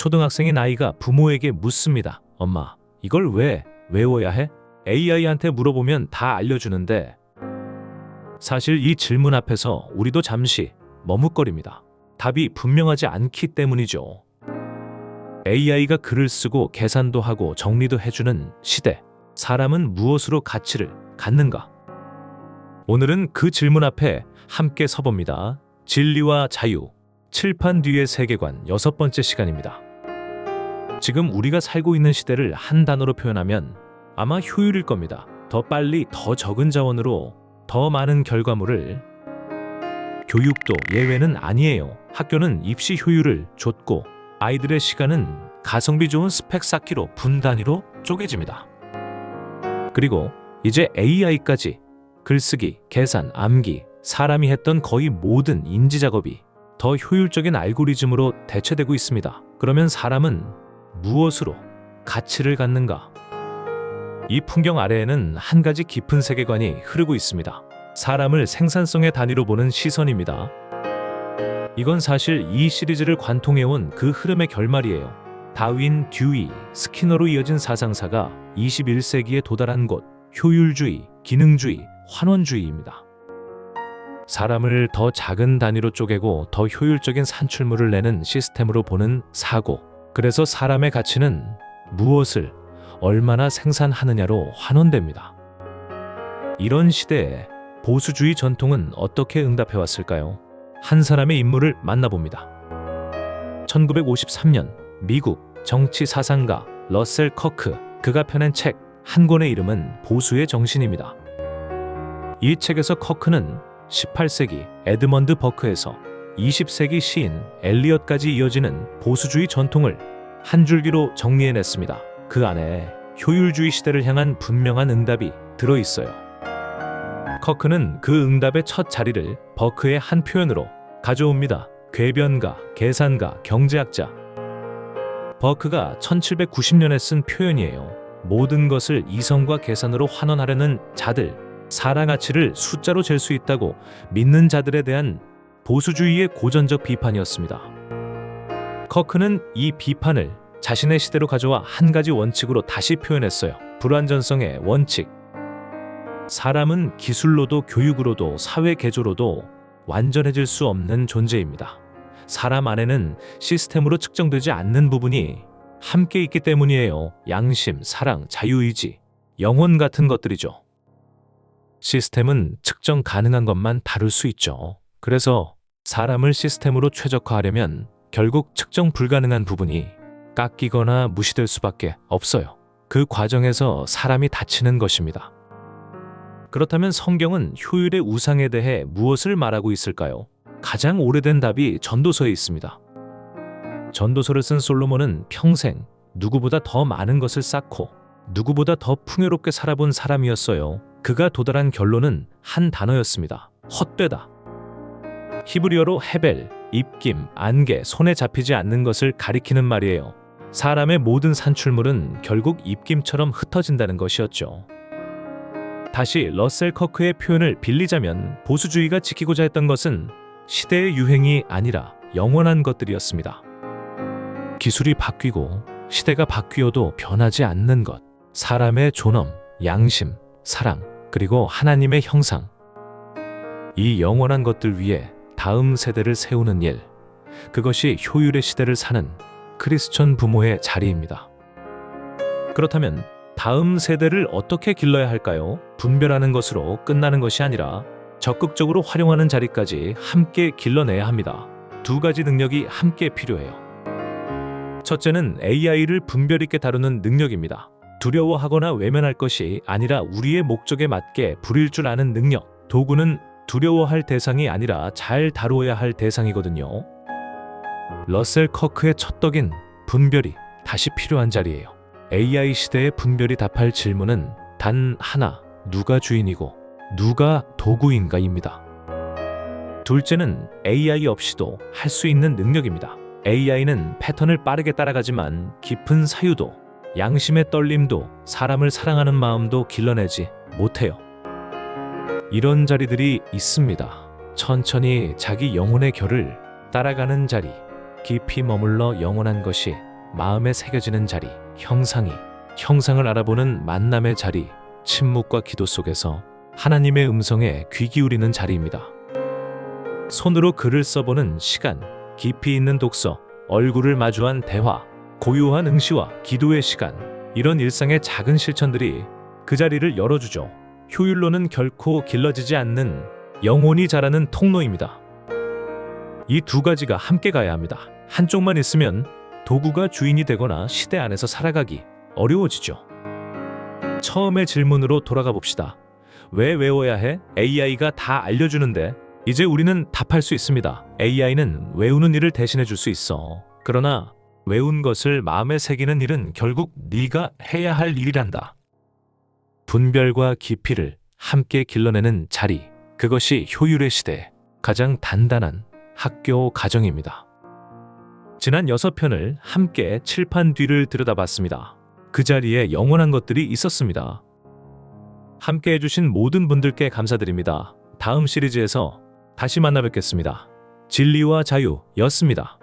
초등학생인 아이가 부모에게 묻습니다. 엄마, 이걸 왜 외워야 해? AI한테 물어보면 다 알려주는데 사실 이 질문 앞에서 우리도 잠시 머뭇거립니다. 답이 분명하지 않기 때문이죠. AI가 글을 쓰고 계산도 하고 정리도 해주는 시대. 사람은 무엇으로 가치를 갖는가? 오늘은 그 질문 앞에 함께 서봅니다. 진리와 자유. 칠판 뒤의 세계관 6번째 시간입니다. 지금 우리가 살고 있는 시대를 한 단어로 표현하면 아마 효율일 겁니다. 더 빨리, 더 적은 자원으로 더 많은 결과물을. 교육도 예외는 아니에요. 학교는 입시 효율을 좇고 아이들의 시간은 가성비 좋은 스펙 쌓기로 분 단위로 쪼개집니다. 그리고 이제 AI까지 글쓰기, 계산, 암기, 사람이 했던 거의 모든 인지 작업이 더 효율적인 알고리즘으로 대체되고 있습니다. 그러면 사람은 무엇으로 가치를 갖는가? 이 풍경 아래에는 한 가지 깊은 세계관이 흐르고 있습니다. 사람을 생산성의 단위로 보는 시선입니다. 이건 사실 이 시리즈를 관통해온 그 흐름의 결말이에요. 다윈, 듀이, 스키너로 이어진 사상사가 21세기에 도달한 곳, 효율주의, 기능주의, 환원주의입니다. 사람을 더 작은 단위로 쪼개고 더 효율적인 산출물을 내는 시스템으로 보는 사고. 그래서 사람의 가치는 무엇을 얼마나 생산하느냐로 환원됩니다. 이런 시대에 보수주의 전통은 어떻게 응답해왔을까요? 한 사람의 인물을 만나봅니다. 1953년 미국 정치 사상가 러셀 커크. 그가 펴낸 책 한 권의 이름은 보수의 정신입니다. 이 책에서 커크는 18세기 에드먼드 버크에서 20세기 시인 엘리엇까지 이어지는 보수주의 전통을 한 줄기로 정리해냈습니다. 그 안에 효율주의 시대를 향한 분명한 응답이 들어있어요. 커크는 그 응답의 첫 자리를 버크의 한 표현으로 가져옵니다. 궤변가, 계산가, 경제학자. 버크가 1790년에 쓴 표현이에요. 모든 것을 이성과 계산으로 환원하려는 자들, 사랑 가치를 숫자로 잴 수 있다고 믿는 자들에 대한 보수주의의 고전적 비판이었습니다. 커크는 이 비판을 자신의 시대로 가져와 한 가지 원칙으로 다시 표현했어요. 불완전성의 원칙. 사람은 기술로도 교육으로도 사회 개조로도 완전해질 수 없는 존재입니다. 사람 안에는 시스템으로 측정되지 않는 부분이 함께 있기 때문이에요. 양심, 사랑, 자유의지, 영혼 같은 것들이죠. 시스템은 측정 가능한 것만 다룰 수 있죠. 그래서 사람을 시스템으로 최적화하려면 결국 측정 불가능한 부분이 깎이거나 무시될 수밖에 없어요. 그 과정에서 사람이 다치는 것입니다. 그렇다면 성경은 효율의 우상에 대해 무엇을 말하고 있을까요? 가장 오래된 답이 전도서에 있습니다. 전도서를 쓴 솔로몬은 평생 누구보다 더 많은 것을 쌓고 누구보다 더 풍요롭게 살아본 사람이었어요. 그가 도달한 결론은 한 단어였습니다. 헛되다. 히브리어로 헤벨, 입김, 안개, 손에 잡히지 않는 것을 가리키는 말이에요. 사람의 모든 산출물은 결국 입김처럼 흩어진다는 것이었죠. 다시 러셀 커크의 표현을 빌리자면 보수주의가 지키고자 했던 것은 시대의 유행이 아니라 영원한 것들이었습니다. 기술이 바뀌고 시대가 바뀌어도 변하지 않는 것, 사람의 존엄, 양심, 사랑, 그리고 하나님의 형상. 이 영원한 것들 위에 다음 세대를 세우는 일, 그것이 효율의 시대를 사는 크리스천 부모의 자리입니다. 그렇다면 다음 세대를 어떻게 길러야 할까요? 분별하는 것으로 끝나는 것이 아니라 적극적으로 활용하는 자리까지 함께 길러내야 합니다. 두 가지 능력이 함께 필요해요. 첫째는 AI를 분별 있게 다루는 능력입니다. 두려워하거나 외면할 것이 아니라 우리의 목적에 맞게 부릴 줄 아는 능력. 도구는 두려워할 대상이 아니라 잘 다루어야 할 대상이거든요. 러셀 커크의 첫 덕인 분별이 다시 필요한 자리예요. AI 시대의 분별이 답할 질문은 단 하나, 누가 주인이고 누가 도구인가입니다. 둘째는 AI 없이도 할 수 있는 능력입니다. AI는 패턴을 빠르게 따라가지만 깊은 사유도, 양심의 떨림도, 사람을 사랑하는 마음도 길러내지 못해요. 이런 자리들이 있습니다. 천천히 자기 영혼의 결을 따라가는 자리, 깊이 머물러 영원한 것이 마음에 새겨지는 자리, 형상을 알아보는 만남의 자리, 침묵과 기도 속에서 하나님의 음성에 귀 기울이는 자리입니다. 손으로 글을 써보는 시간, 깊이 있는 독서, 얼굴을 마주한 대화, 고요한 응시와 기도의 시간, 이런 일상의 작은 실천들이 그 자리를 열어주죠. 효율로는 결코 길러지지 않는 영혼이 자라는 통로입니다. 이 두 가지가 함께 가야 합니다. 한쪽만 있으면 도구가 주인이 되거나 시대 안에서 살아가기 어려워지죠. 처음의 질문으로 돌아가 봅시다. 왜 외워야 해? AI가 다 알려주는데 이제 우리는 답할 수 있습니다. AI는 외우는 일을 대신해 줄 수 있어. 그러나 외운 것을 마음에 새기는 일은 결국 네가 해야 할 일이란다. 분별과 깊이를 함께 길러내는 자리, 그것이 효율의 시대의 가장 단단한 학교 가정입니다. 지난 6편을 함께 칠판 뒤를 들여다봤습니다. 그 자리에 영원한 것들이 있었습니다. 함께 해주신 모든 분들께 감사드립니다. 다음 시리즈에서 다시 만나 뵙겠습니다. 진리와 자유였습니다.